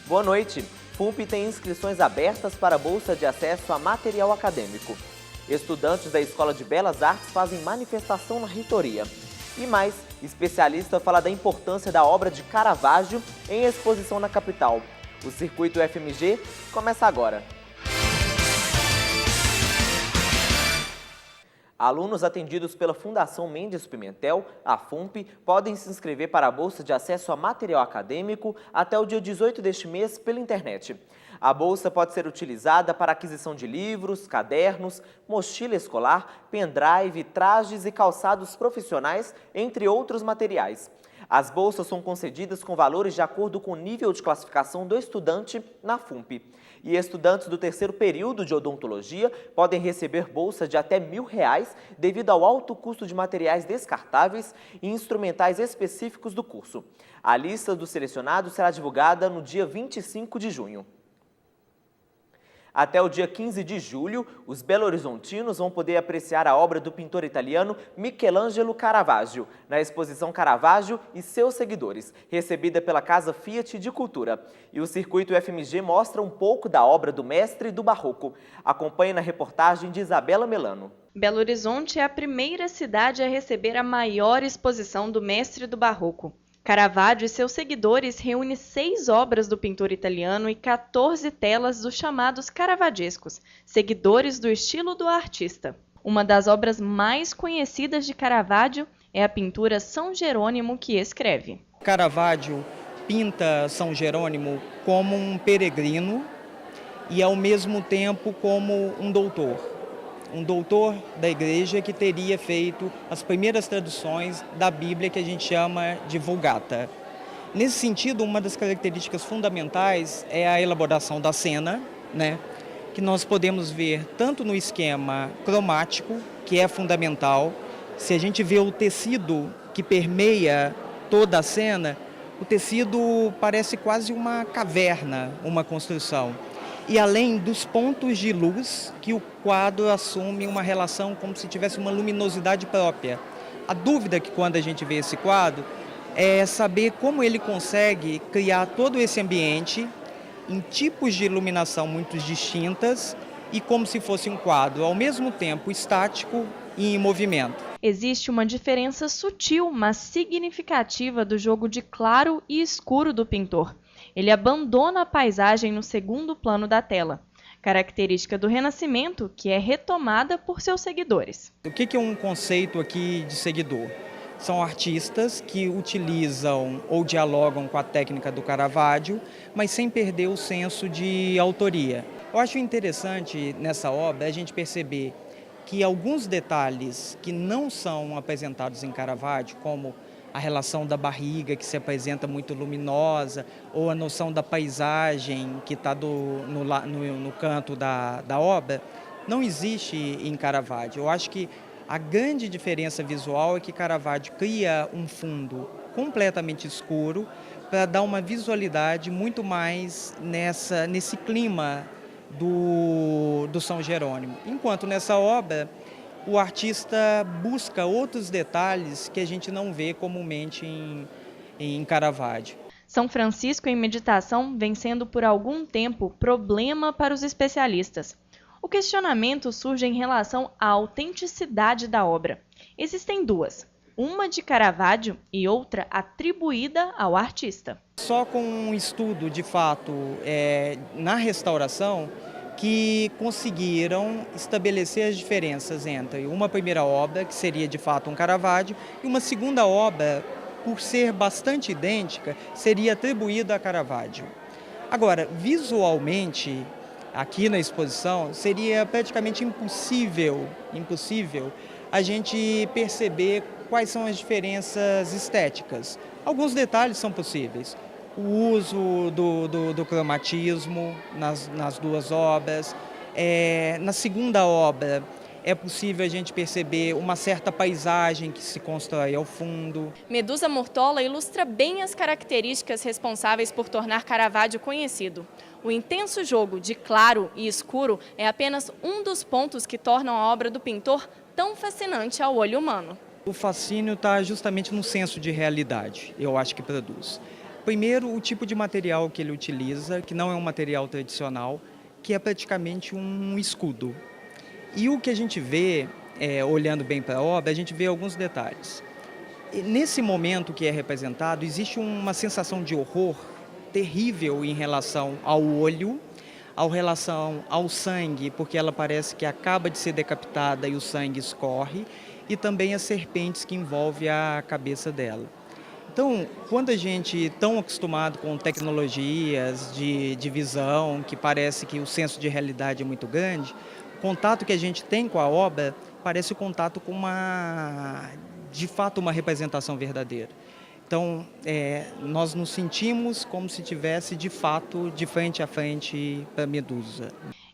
Boa noite. FUNP tem inscrições abertas para a Bolsa de Acesso a Material Acadêmico. Estudantes da Escola de Belas Artes fazem manifestação na reitoria. E mais, especialista fala da importância da obra de Caravaggio em exposição na capital. O Circuito FMG começa agora. Alunos atendidos pela Fundação Mendes Pimentel, a FUNP, podem se inscrever para a Bolsa de Acesso a Material Acadêmico até o dia 18 deste mês pela internet. A bolsa pode ser utilizada para aquisição de livros, cadernos, mochila escolar, pendrive, trajes e calçados profissionais, entre outros materiais. As bolsas são concedidas com valores de acordo com o nível de classificação do estudante na FUNP. E estudantes do terceiro período de odontologia podem receber bolsa de até R$1.000 devido ao alto custo de materiais descartáveis e instrumentais específicos do curso. A lista dos selecionados será divulgada no dia 25 de junho. Até o dia 15 de julho, os belo-horizontinos vão poder apreciar a obra do pintor italiano Michelangelo Caravaggio, na exposição Caravaggio e seus seguidores, recebida pela Casa Fiat de Cultura. E o Circuito FMG mostra um pouco da obra do mestre do Barroco. Acompanhe na reportagem de Isabela Melano. Belo Horizonte é a primeira cidade a receber a maior exposição do mestre do Barroco. Caravaggio e seus seguidores reúne 6 obras do pintor italiano e 14 telas dos chamados caravaggescos, seguidores do estilo do artista. Uma das obras mais conhecidas de Caravaggio é a pintura São Jerônimo, que escreve. Caravaggio pinta São Jerônimo como um peregrino e, ao mesmo tempo, como um doutor da igreja que teria feito as primeiras traduções da Bíblia que a gente chama de Vulgata. Nesse sentido, uma das características fundamentais é a elaboração da cena, que nós podemos ver tanto no esquema cromático, que é fundamental. Se a gente vê o tecido que permeia toda a cena, o tecido parece quase uma caverna, uma construção. E além dos pontos de luz, que o quadro assume uma relação como se tivesse uma luminosidade própria. A dúvida que quando a gente vê esse quadro é saber como ele consegue criar todo esse ambiente em tipos de iluminação muito distintas e como se fosse um quadro ao mesmo tempo estático e em movimento. Existe uma diferença sutil, mas significativa do jogo de claro e escuro do pintor. Ele abandona a paisagem no segundo plano da tela, característica do Renascimento que é retomada por seus seguidores. O que é um conceito aqui de seguidor? São artistas que utilizam ou dialogam com a técnica do Caravaggio, mas sem perder o senso de autoria. Eu acho interessante nessa obra a gente perceber que alguns detalhes que não são apresentados em Caravaggio, como a relação da barriga, que se apresenta muito luminosa, ou a noção da paisagem que está no canto da obra, não existe em Caravaggio. Eu acho que a grande diferença visual é que Caravaggio cria um fundo completamente escuro para dar uma visualidade muito mais nesse clima do São Jerônimo. Enquanto nessa obra, o artista busca outros detalhes que a gente não vê comumente em Caravaggio. São Francisco em Meditação vem sendo por algum tempo problema para os especialistas. O questionamento surge em relação à autenticidade da obra. Existem duas, uma de Caravaggio e outra atribuída ao artista. Só com um estudo, de fato, na restauração, que conseguiram estabelecer as diferenças entre uma primeira obra, que seria de fato um Caravaggio, e uma segunda obra, por ser bastante idêntica, seria atribuída a Caravaggio. Agora, visualmente, aqui na exposição, seria praticamente impossível a gente perceber quais são as diferenças estéticas. Alguns detalhes são possíveis. O uso do cromatismo nas duas obras. Na segunda obra, é possível a gente perceber uma certa paisagem que se constrói ao fundo. Medusa Mortola ilustra bem as características responsáveis por tornar Caravaggio conhecido. O intenso jogo de claro e escuro é apenas um dos pontos que tornam a obra do pintor tão fascinante ao olho humano. O fascínio está justamente no senso de realidade, eu acho que produz. Primeiro, o tipo de material que ele utiliza, que não é um material tradicional, que é praticamente um escudo. E o que a gente vê, olhando bem para a obra, a gente vê alguns detalhes. E nesse momento que é representado, existe uma sensação de horror terrível em relação ao olho, em relação ao sangue, porque ela parece que acaba de ser decapitada e o sangue escorre, e também as serpentes que envolvem a cabeça dela. Então, quando a gente tão acostumado com tecnologias de visão, que parece que o senso de realidade é muito grande, o contato que a gente tem com a obra parece o contato com de fato, uma representação verdadeira. Então, nós nos sentimos como se estivesse, de fato, de frente a frente para a Medusa.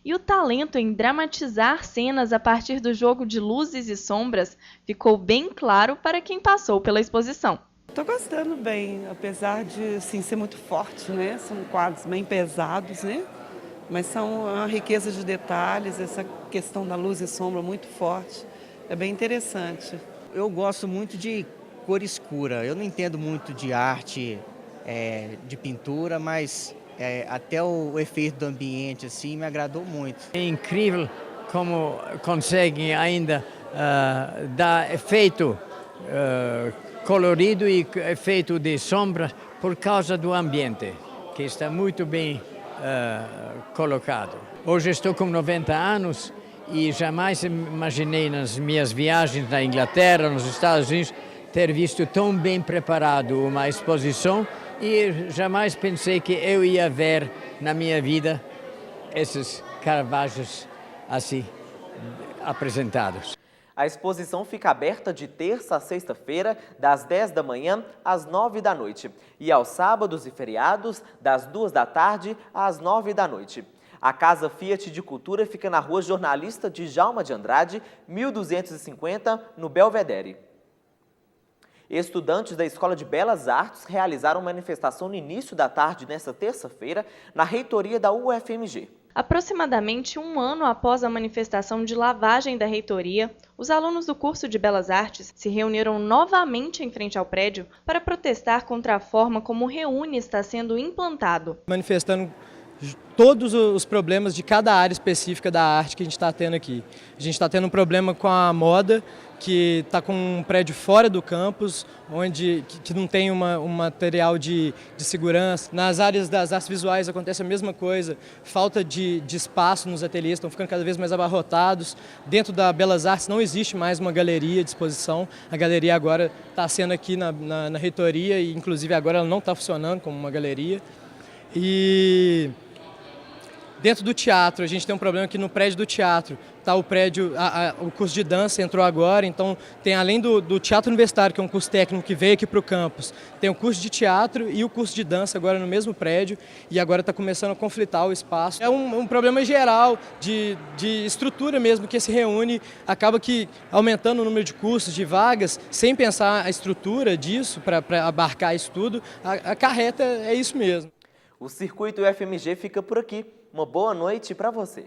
E o talento em dramatizar cenas a partir do jogo de luzes e sombras ficou bem claro para quem passou pela exposição. Estou gostando bem, apesar de assim, ser muito forte, né? São quadros bem pesados, né? Mas são uma riqueza de detalhes, essa questão da luz e sombra muito forte. É bem interessante. Eu gosto muito de cor escura. Eu não entendo muito de arte, de pintura, mas até o efeito do ambiente assim me agradou muito. É incrível como conseguem ainda dar efeito colorido e efeito de sombra por causa do ambiente, que está muito bem colocado. Hoje estou com 90 anos e jamais imaginei nas minhas viagens na Inglaterra, nos Estados Unidos, ter visto tão bem preparado uma exposição e jamais pensei que eu ia ver na minha vida esses Caravaggios assim apresentados. A exposição fica aberta de terça a sexta-feira, das 10 da manhã às 9 da noite, e aos sábados e feriados, das 2 da tarde às 9 da noite. A Casa Fiat de Cultura fica na Rua Jornalista Djalma de Andrade, 1250, no Belvedere. Estudantes da Escola de Belas Artes realizaram manifestação no início da tarde nesta terça-feira na reitoria da UFMG. Aproximadamente um ano após a manifestação de lavagem da reitoria, os alunos do curso de Belas Artes se reuniram novamente em frente ao prédio para protestar contra a forma como o Reúne está sendo implantado. Manifestando todos os problemas de cada área específica da arte que a gente está tendo aqui. A gente está tendo um problema com a moda, que está com um prédio fora do campus, que não tem um material de segurança. Nas áreas das artes visuais acontece a mesma coisa, falta de espaço nos ateliês, estão ficando cada vez mais abarrotados. Dentro da Belas Artes não existe mais uma galeria de exposição, a galeria agora está sendo aqui na reitoria e inclusive agora ela não está funcionando como uma galeria. E dentro do teatro, a gente tem um problema que no prédio do teatro está o prédio, o curso de dança entrou agora, então tem além do teatro universitário, que é um curso técnico que veio aqui para o campus, tem o curso de teatro e o curso de dança agora no mesmo prédio e agora está começando a conflitar o espaço. É um problema geral de estrutura mesmo, que se reúne, acaba que aumentando o número de cursos, de vagas, sem pensar a estrutura disso para abarcar isso tudo, a carreta é isso mesmo. O Circuito UFMG fica por aqui. Uma boa noite para você.